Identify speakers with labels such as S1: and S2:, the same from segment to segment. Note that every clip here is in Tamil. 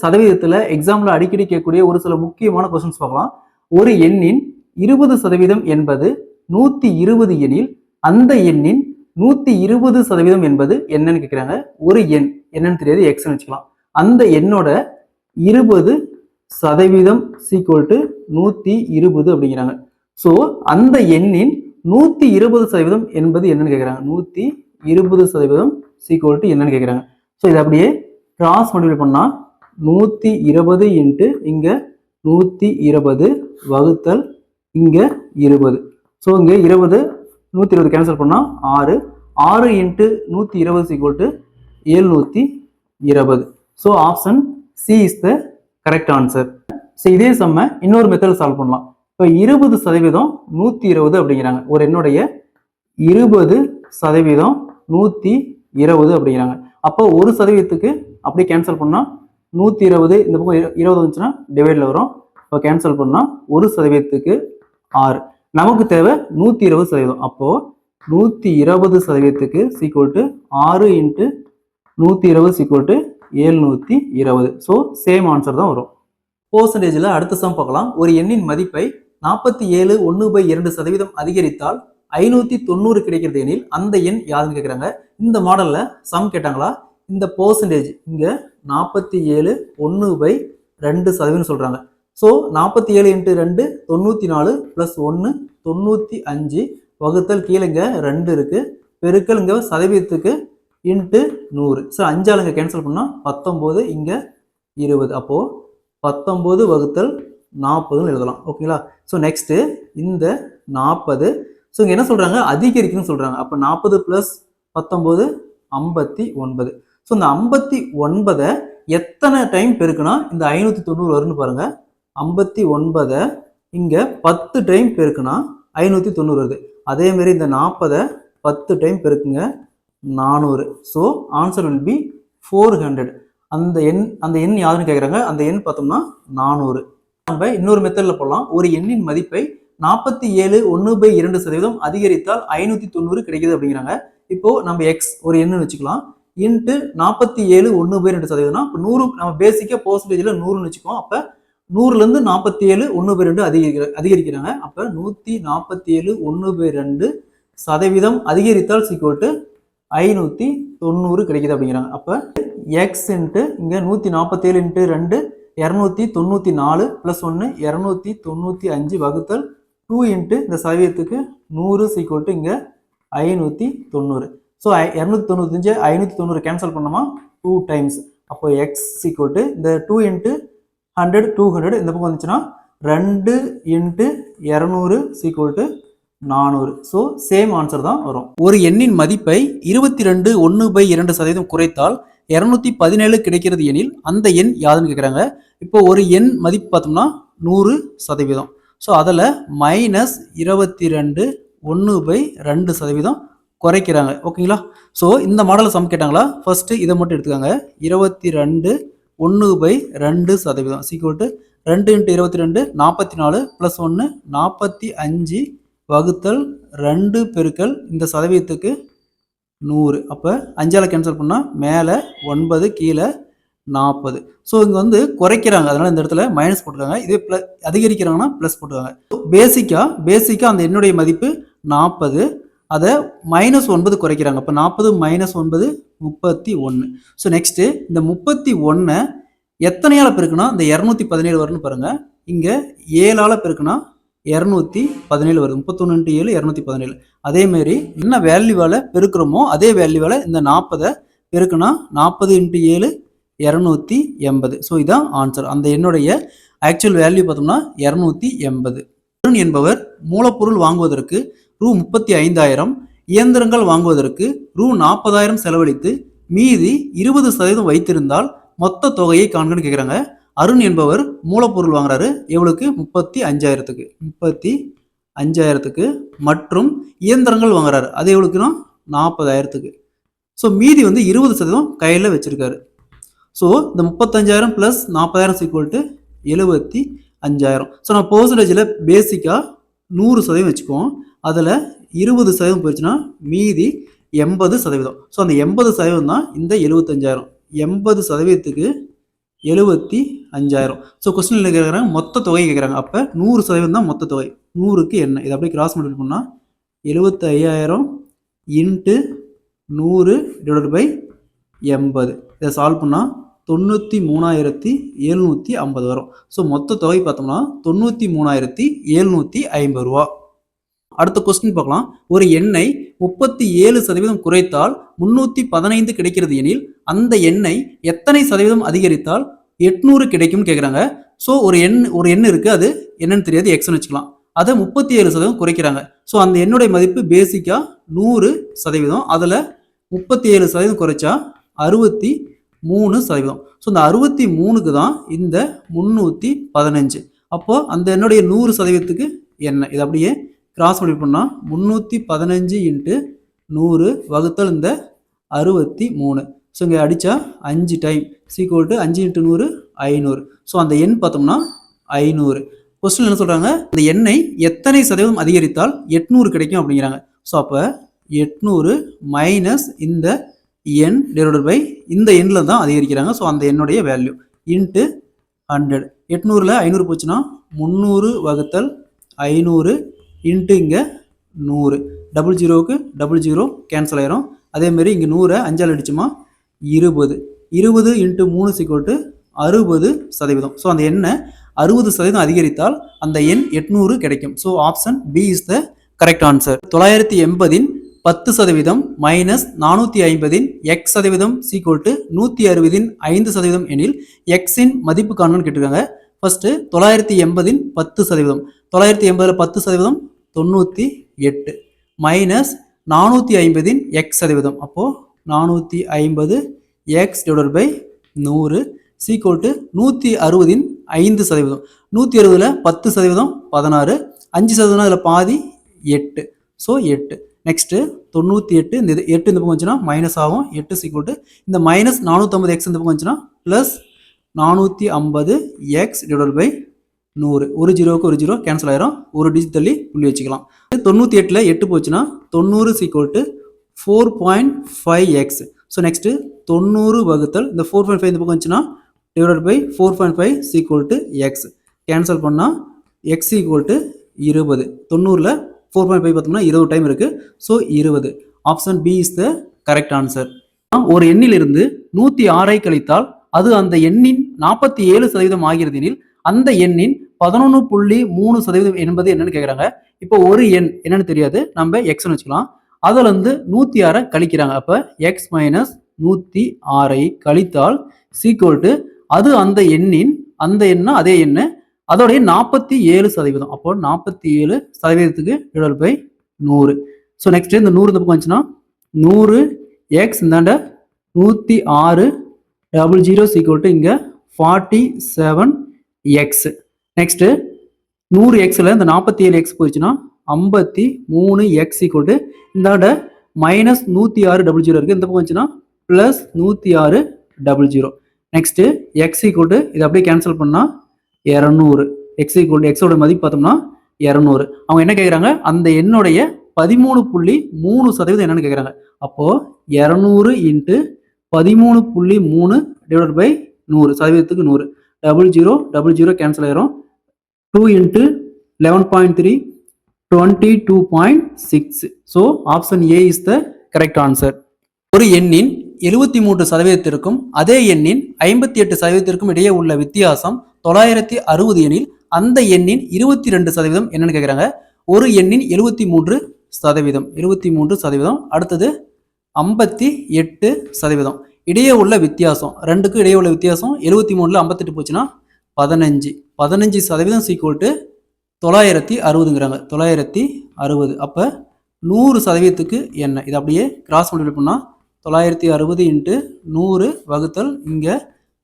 S1: சதவீதத்துல எக்ஸாம்ல அடிக்கடி கேட்கக்கூடிய ஒரு சில முக்கியமான கொஸ்டின்ஸ் பார்க்கலாம். ஒரு எண்ணின் 20% என்பது 120 எனில் அந்த எண்ணின் 120% என்பது என்னன்னு கேட்கிறாங்க. ஒரு எண் என்னன்னு தெரியாது, எக்ஸ்ன்னு வச்சுக்கலாம். அந்த எண்ணோட 20% ஈக்குவல் டு 120 அப்படிங்கிறாங்க. ஸோ அந்த எண்ணின் 120% என்பது என்னன்னு கேட்குறாங்க. 120% ஈக்குவல் டு என்னன்னு கேட்குறாங்க. ஸோ இதை அப்படியே கிராஸ் மல்டிப்ளை பண்ணா 120 இன்ட்டு இங்க 120 வகுத்தல் இங்க 20. ஸோ இங்க 20 120 கேன்சல் பண்ணா 6 6 into 120 equal to 720. So option C is the correct answer. So இதே சம்ம இன்னொரு மெத்தட் சால்வ் பண்ணலாம். இப்போ 20% 120 அப்படிங்கிறாங்க. ஒரு எண்ணுடைய 20% 120 அப்படிங்கிறாங்க. அப்போ ஒரு சதவீதத்துக்கு அப்படியே கேன்சல் பண்ணா 120 இந்த பக்கம் 20 வந்துச்சுன்னா டிவைட்ல வரும். இப்போ கேன்சல் பண்ணா ஒரு சதவீதத்துக்கு 6. நமக்கு தேவை 120%. அப்போ 120% equal to 6 into 120 equal to 720. So same answer தான் வரும். பெர்சன்டேஜில் அடுத்த சம் பார்க்கலாம். ஒரு எண்ணின் மதிப்பை 47/2% அதிகரித்தால் 590 கிடைக்கிறது எனில் அந்த எண் யாருன்னு கேட்குறாங்க. இந்த மாடல்ல சம் கேட்டாங்களா, இந்த பெர்சன்டேஜ் இங்க 47/1/2% சொல்றாங்க. ஸோ 47 இன்ட்டு 2 94 ப்ளஸ் 1 95 வகுத்தல் கீழே இங்க 2 இருக்கு பெருக்கல் இங்க சதவீதத்துக்கு இன்ட்டு 100. ஸோ 5 இங்க கேன்சல் பண்ணா 19 இங்க 20. அப்போ 19 வகுத்தல் 40 எழுதலாம். ஓகேங்களா. ஸோ நெக்ஸ்ட் இந்த 40. ஸோ இங்க என்ன சொல்றாங்க, அதிகரிக்கணும்னு சொல்றாங்க. அப்போ 40 + 19 59. ஸோ இந்த 59 எத்தனை டைம் பெருக்குனா இந்த 590 வரும்னு பாருங்க. 59 இங்க 10 டைம் பெருக்குனா 590 வருது. அதே மாதிரி இந்த 40 10 டைம் பெருக்குங்க 400. So answer will be 400. அந்த எண் யாருன்னு கேட்குறாங்க. அந்த எண் பார்த்தோம்னா 400. நம்ம இன்னொரு மெத்தட்ல போடலாம். ஒரு எண்ணின் மதிப்பை 47/1/2% அதிகரித்தால் 590 கிடைக்குது அப்படிங்கிறாங்க. இப்போ நம்ம எக்ஸ் ஒரு எண்ணு வச்சுக்கலாம். இன்ட்டு 47/1/2%. 100 நம்ம பேசிக்கா பெர்சன்டேஜ்ல 100ன்னு வச்சுக்கோம். அப்ப 100ல இருந்து 47/1/2 அதிகரிக்கிறாங்க. அப்ப 147/1/2% அதிகரித்தால் ஈக்குவல் டு 590 கிடைக்குது அப்படிங்கிறாங்க. அப்ப எக்ஸ் இன்ட்டு இங்க 147 இன்ட்டு 2 294 ப்ளஸ் 1 295 வகுத்தல் 2 இன்ட்டு இந்த சதவீதத்துக்கு 100 ஈக்குவல் டு இங்க 590. ஸோ 295 590 கேன்சல் பண்ணோமா 2 டைம்ஸ். அப்போ எக்ஸ் ஈக்குவல் டு இந்த 2 இன்ட்டு 100 200 இந்த பக்கம் வந்துச்சுன்னா 2 into 200 equal to 400. So same answer தான் வரும். ஒரு எண்ணின் மதிப்பை 22/1/2% குறைத்தால் 217 கிடைக்கிறது எனில் அந்த எண் யாருன்னு கேட்குறாங்க. இப்போ ஒரு எண் மதிப்பு பார்த்தோம்னா 100%. ஸோ அதில் -22/1/2% குறைக்கிறாங்க. ஓகேங்களா. ஸோ இந்த மாடலில் சம் கேட்டாங்களா, ஃபர்ஸ்ட் இதை மட்டும் எடுத்துக்காங்க. 22/1/2% ஈக்குவல் டு 2 இன்ட்டு 22 44 ப்ளஸ் 1 45 வகுத்தல் 2 பெருக்கல் இந்த சதவீதத்துக்கு 100. அப்போ 5 கேன்சல் பண்ணால் மேலே 9 கீழே 40. ஸோ இங்கே வந்து குறைக்கிறாங்க, அதனால இந்த இடத்துல மைனஸ் போட்டுருக்காங்க. இதே அதிகரிக்கிறாங்கன்னா ப்ளஸ் போட்டுருக்காங்க. பேசிக்காக அந்த எண்ணுடைய மதிப்பு 40, அதை -9 குறைக்கிறாங்க. அப்போ 40 - 9 31. ஸோ நெக்ஸ்ட் இந்த 31 எத்தனையால் பெருக்குனா இந்த 217 வரும்னு பாருங்க. இங்கே 7ஆல் பெருக்குனா 217 வருது. 31 இன்ட்டு 7 217. அதே மாதிரி என்ன வேல்யூவால பெருக்கிறோமோ அதே வேல்யூவால இந்த 40 பெருக்குனா 40 இன்ட்டு 7 280. ஸோ இதான் ஆன்சர். அந்த என்னுடைய ஆக்சுவல் வேல்யூ பார்த்தோம்னா 280. அருண் என்பவர் மூலப்பொருள் வாங்குவதற்கு ரூ 35,000, இயந்திரங்கள் வாங்குவதற்கு ரூ 40,000 செலவழித்து மீதி 20% வைத்திருந்தால் மொத்த தொகையை காண்கன்னு கேட்குறாங்க. அருண் என்பவர் மூலப்பொருள் வாங்குறாரு எவ்வளவுக்கு, 35,000க்கு மற்றும் இயந்திரங்கள் வாங்குறாரு அது எவ்வளவுக்குன்னா 40,000க்கு. ஸோ மீதி வந்து 20% கையில் வச்சிருக்காரு. ஸோ இந்த 35,000 + 40,000 ஈக்குவல் டு 75,000. ஸோ நம்ம பெர்சன்டேஜில் பேசிக்காக 100% வச்சுக்குவோம். அதில் 20% போயிடுச்சுன்னா மீதி 80%. ஸோ அந்த 80% தான் இந்த 75,000. 80%க்கு 75,000. ஸோ கொஸ்டின் என்ன கேட்குறாங்க, மொத்த தொகை கேட்குறாங்க. அப்போ 100% தான் மொத்த தொகை. 100க்கு என்ன, இதை அப்படியே கிராஸ் மல்டிபிள் பண்ணால் 75,000 இன்ட்டு 100 டிவைட் பை 80. இதை சால்வ் பண்ணால் 93,750 வரும். ஸோ மொத்த தொகை பார்த்தோம்னா 93,750 ரூபா. அடுத்த கொஸ்டின் பார்க்கலாம். ஒரு எண்ணை 37% குறைத்தால் 315 கிடைக்கிறது எனில் அந்த எண்ணை எத்தனை சதவீதம் அதிகரித்தால் 800 கிடைக்கும் கேட்குறாங்க. ஸோ ஒரு எண் இருக்குது, அது என்னன்னு தெரியாது, எக்ஸ்னு வச்சுக்கலாம். அதை 37% குறைக்கிறாங்க. ஸோ அந்த எண்ணுடைய மதிப்பு பேசிக்காக 100%. அதில் 37% குறைச்சா 63%. ஸோ இந்த 63க்கு தான் இந்த 315. அப்போது அந்த எண்ணுடைய 100%க்கு என்ன, இது அப்படியே கிராஸ் மல்டிபிள் பண்ணால் 315 இன்ட்டு 100 வகுத்தல் இந்த 63. ஸோ இங்கே அடித்தா 5 time sequel to 5 into 100 500. So அந்த எண் பார்த்தோம்னா 500. கொஸ்டின் என்ன சொல்கிறாங்க, அந்த எண்ணை எத்தனை சதவீதம் அதிகரித்தால் 800 கிடைக்கும் அப்படிங்கிறாங்க. ஸோ அப்போ 800 மைனஸ் இந்த எண் டிவைடட் பை இந்த எண்ணில் தான் அதிகரிக்கிறாங்க. ஸோ அந்த எண்ணுடைய வேல்யூ இன்ட்டு 100. 800ல் 500 போச்சுன்னா 300 வகுத்தல் 500 இன்ட்டு இங்கே 100. 00க்கு 00 கேன்சல் ஆயிரும். அதேமாரி இங்கே 100 5ஆல் அடிச்சோமா 20. 20 இன்ட்டு 3 = 60%. ஸோ அந்த எண்ணை 60% அதிகரித்தால் அந்த எண் 800 கிடைக்கும். So option B is the correct answer. 980 10% minus 450 x சதவீதம் = 160 5% எனில் எக்ஸின் மதிப்பு காண்பன்னு கேட்டிருக்காங்க. ஃபர்ஸ்ட் 980 10%. 980ல் 10% 98 மைனஸ் 450 x சதவீதம். அப்போது 450 x டிவைடட் பை 100 = 160 5%. 160ல் 10% 16, 5% அதில் பாதி 8. ஸோ 8. நெக்ஸ்ட்டு 98, இந்த 8 இந்த பக்கம் வந்துச்சுன்னா மைனஸ் ஆகும். 8 = இந்த மைனஸ் 450 x இந்த பக்கம் வந்துச்சுன்னா ப்ளஸ் 450 x டிவைடட் பை 100. ஒரு 0க்கு ஒரு 0 கேன்சல் ஆயிரும். ஒரு டிஜிட் தள்ளி புள்ளி வச்சுக்கலாம். 98ல் 8 போச்சுன்னா 90 = 4.5x. ஸோ நெக்ஸ்ட்டு 90 வகுத்தல் இந்த 4.5 இந்த பக்கம் வந்துச்சுன்னா டிவைடட் பை 4.5 = x. கேன்சல் பண்ணால் x = 20. 90ல் 4.5 பார்த்தோம்னா 20 டைம் இருக்குது. So 20. Option B is the correct answer. ஒரு எண்ணிலிருந்து 106 கழித்தால் அது அந்த எண்ணின் 47% ஆகிறது எனில் அந்த எண்ணின் 11.3% என்பது என்னன்னு கேட்குறாங்க. இப்போ ஒரு எண் என்னன்னு தெரியாது, நம்ம எக்ஸ்னு வச்சுக்கலாம். அதில் வந்து 106 கழிக்கிறாங்க. அப்போ எக்ஸ் மைனஸ் 106 கழித்தால் = அது அந்த எண்ணின் அதே எண்ணு அதோடைய 47%. அப்போ 47%க்கு டிவைடட் பை 100. ஸோ நெக்ஸ்ட் இந்த 100 இந்த பக்கம் வந்துச்சுன்னா 100 எக்ஸ் இந்தாண்ட 106 00 இங்கே 47x. நெக்ஸ்ட்டு 100xல இந்த 47x போயிடுச்சுன்னா 53x = இந்தாண்ட மைனஸ் 106 00 இருக்குது. இந்த பக்கம் வந்துச்சுன்னா ப்ளஸ் 106 00. நெக்ஸ்ட்டு x = இதை அப்படியே கேன்சல் பண்ணால் 200. x = எக்ஸோட மதிப்பு பார்த்தோம்னா 200. அவங்க என்ன கேட்குறாங்க, அந்த எண்ணுடைய 13.3% என்னன்னு கேட்குறாங்க. அப்போது 200 இன்ட்டு 13.3 டிவைடட் பை 100 சதவீதத்துக்கு 100. 00 கேன்சல் ஆயிரும். 2 into 11.3 22.6. So option A is the correct answer. ஒரு எண்ணின் 73% அதே எண்ணின் 58% இடையே உள்ள வித்தியாசம் 960 எனில் அந்த எண்ணின் 22% என்னன்னு கேட்குறாங்க. ஒரு எண்ணின் 73%. அடுத்தது 58% இடையே உள்ள வித்தியாசம், ரெண்டுக்கும் இடையே உள்ள வித்தியாசம் 73ல் 58 போச்சுன்னா 15. 15% = 960ங்கிறாங்க. 960. அப்போ 100%க்கு என்ன, இது அப்படியே கிராஸ் மல்டிபிள் பண்ணால் 960 இன்ட்டு 100 வகுத்தல் இங்கே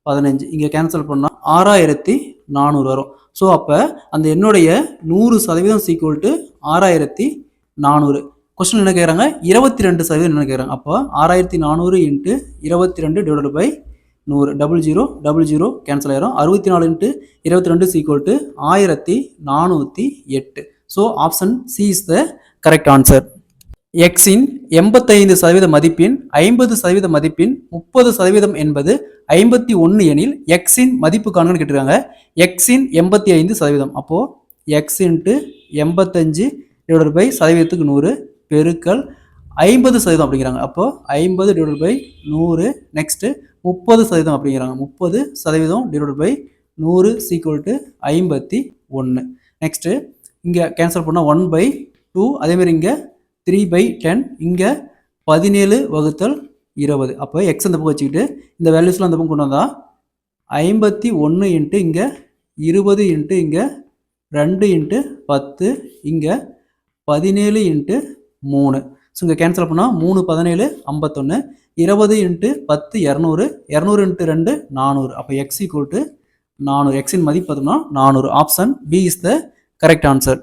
S1: 15, இங்கே கேன்சல் பண்ணால் 6400 வரும். ஸோ அப்போ அந்த என்னுடைய 100% = 6400. கொஸ்டின் என்ன கேட்குறாங்க, 22% என்ன கேட்குறாங்க. அப்போ 6400 இன்ட்டு 22 டிவைடட் பை 100. 00 கேன்சல் ஆயிரும். 64 into 22 = 1408. So option C is the correct answer. எக்ஸின் 85% மதிப்பின் 50% மதிப்பின் 30% என்பது 51 எனில் எக்ஸின் மதிப்பு காணுங்கன்னு கேட்டிருக்காங்க. எக்ஸின் 85%. அப்போ எக்ஸ் இன்ட்டு 85 டிவைடட் பை சதவீதத்துக்கு 100 பெருக்கல் 50% அப்படிங்கிறாங்க. அப்போ 50 டிவைடட் பை 100 நெக்ஸ்ட் 30% அப்படிங்கிறாங்க. 30% divided by 100 equal to 51. Next இங்கே கேன்சல் பண்ணால் 1/2. அதேமாதிரி இங்கே 3/10. இங்கே 17 வகுத்தல் 20. அப்போ எக்ஸ் அந்த பக்கம் வச்சுக்கிட்டு இந்த வேல்யூஸ்லாம் அந்த பக்கம் கொண்டு வந்தால் 51 இன்ட்டு இங்கே 20 இன்ட்டு இங்கே 2 இன்ட்டு 10 இங்கே 17 இன்ட்டு 3. ஸோ இங்கே கேன்சல் பண்ணால் 3 17 51. 20 இன்ட்டு 10 200. 200 இன்ட்டு 2 400. அப்போ எக்ஸ் ஈக்குவல் டு 400. எக்ஸின் மதிப்பு பார்த்தோம்னா 400. Option B is the correct answer.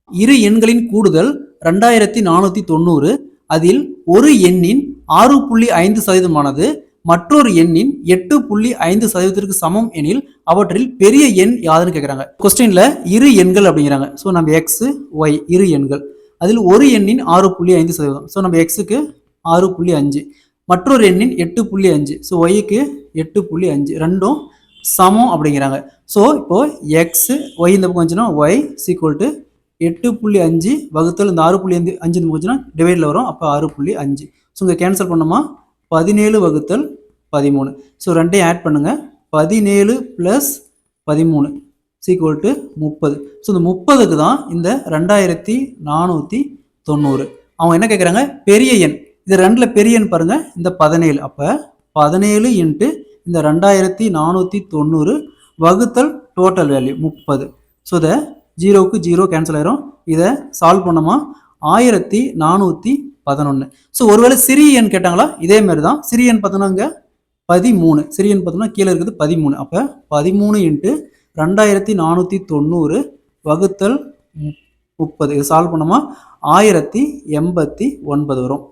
S1: இரு எண்களின் கூடுதல் 2490. அதில் ஒரு எண்ணின் 6.5% மற்றொரு எண்ணின் 8.5% சமம் எனில் அவற்றில் பெரிய எண் யாதுன்னு கேட்குறாங்க. கொஸ்டின்ல இரு எண்கள் அப்படிங்கிறாங்க. ஸோ நம்ம எக்ஸ் ஒய் இரு எண்கள். அதில் ஒரு எண்ணின் 6.5%. ஸோ நம்ம எக்ஸுக்கு 6.5, மற்றொரு எண்ணின் 8.5. ஸோ ஒய்க்கு 8.5 ரெண்டும் சமம் அப்படிங்கிறாங்க. ஸோ இப்போ எக்ஸ் ஒய் இந்த பக்கம் வந்துச்சுன்னா ஒய் சீக்குவல் டு 8.5 வகுத்தல் இந்த 6.5 போச்சுன்னா டிவைடில் வரும். அப்போ 6.5. ஸோ இங்கே கேன்சல் பண்ணோமா 17 வகுத்தல் 13. ஸோ ரெண்டையும் ஆட் பண்ணுங்க. 17 + 13 சீக்குவல் டு 30. ஸோ இந்த 30க்கு தான் இந்த 2490. அவங்க என்ன கேட்குறாங்க பெரிய எண். இது ரெண்டில் பெரிய எண் பாருங்க இந்த 17. அப்போ 17 இன்ட்டு இந்த 2490 வகுத்தல் டோட்டல் வேல்யூ 30. ஸோ இதை 0க்கு 0 கேன்சல் ஆயிரும். இதை சால்வ் பண்ணோமா 1411. ஸோ ஒருவேளை சிறிய எண் கேட்டாங்களா இதே மாதிரி தான். சிறிய எண் பார்த்தோம்னா இங்கே 13. சிறிய எண் பார்த்தோம்னா கீழே இருக்குது 13. அப்போ 13 இன்ட்டு 2490 வகுத்தல் 30. இதை சால்வ் பண்ணோமா 1089 வரும்.